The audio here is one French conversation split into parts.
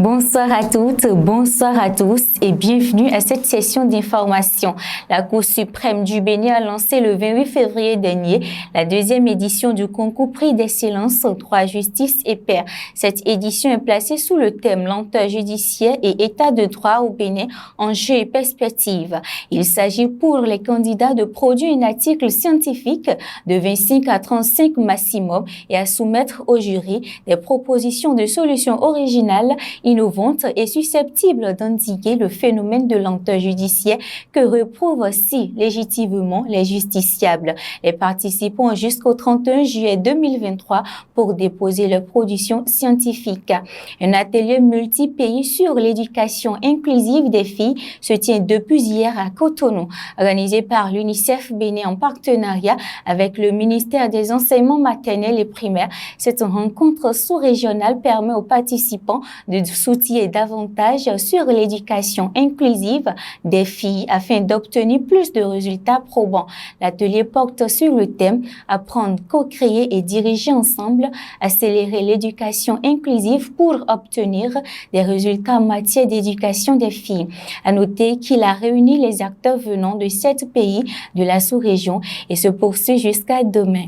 Bonsoir à toutes, bonsoir à tous et bienvenue à cette session d'information. La Cour suprême du Bénin a lancé le 28 février dernier la deuxième édition du concours Prix d'excellence droit, justice et paix. Cette édition est placée sous le thème lenteur judiciaire et état de droit au Bénin, enjeux et perspectives. Il s'agit pour les candidats de produire un article scientifique de 25 à 35 maximum et à soumettre au jury des propositions de solutions originales, innovantes et susceptibles d'indiquer le phénomène de lenteur judiciaire que reprouvent si légitimement les justiciables. Les participants ont jusqu'au 31 juillet 2023 pour déposer leur production scientifique. Un atelier multi-pays sur l'éducation inclusive des filles se tient depuis hier à Cotonou, organisé par l'UNICEF Bénin en partenariat avec le ministère des Enseignements maternels et primaires. Cette rencontre sous-régionale permet aux participants de s'outiller davantage sur l'éducation inclusive des filles afin d'obtenir plus de résultats probants. L'atelier porte sur le thème « Apprendre, co-créer et diriger ensemble, accélérer l'éducation inclusive pour obtenir des résultats en matière d'éducation des filles ». À noter qu'il a réuni les acteurs venant de 7 pays de la sous-région et se poursuit jusqu'à demain.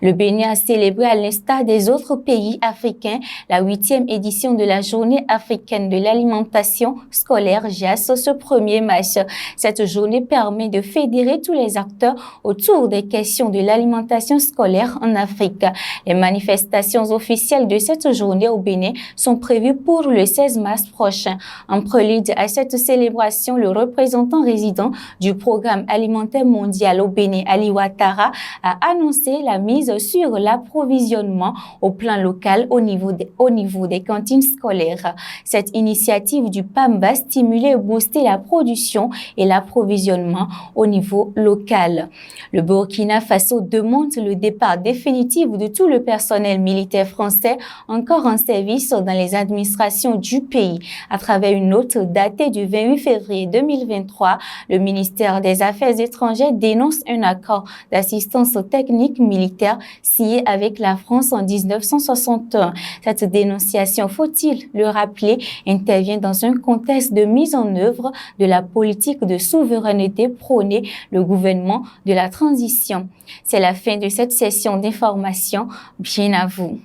Le Bénin a célébré à l'instar des autres pays africains la 8e édition de la Journée africaine de l'alimentation scolaire JAS ce 1er mars. Cette journée permet de fédérer tous les acteurs autour des questions de l'alimentation scolaire en Afrique. Les manifestations officielles de cette journée au Bénin sont prévues pour le 16 mars prochain. En prélude à cette célébration, le représentant résident du Programme alimentaire mondial au Bénin, Ali Ouattara, a annoncé la mise sur l'approvisionnement au plan local au niveau des cantines scolaires. Cette initiative du PAM va stimuler et booster la production et l'approvisionnement au niveau local. Le Burkina Faso demande le départ définitif de tout le personnel militaire français encore en service dans les administrations du pays. À travers une note datée du 28 février 2023, le ministère des Affaires étrangères dénonce un accord d'assistance technique militaire signé avec la France en 1961. Cette dénonciation, faut-il le rappeler, intervient dans un contexte de mise en œuvre de la politique de souveraineté prônée le gouvernement de la transition. C'est la fin de cette session d'information. Bien à vous.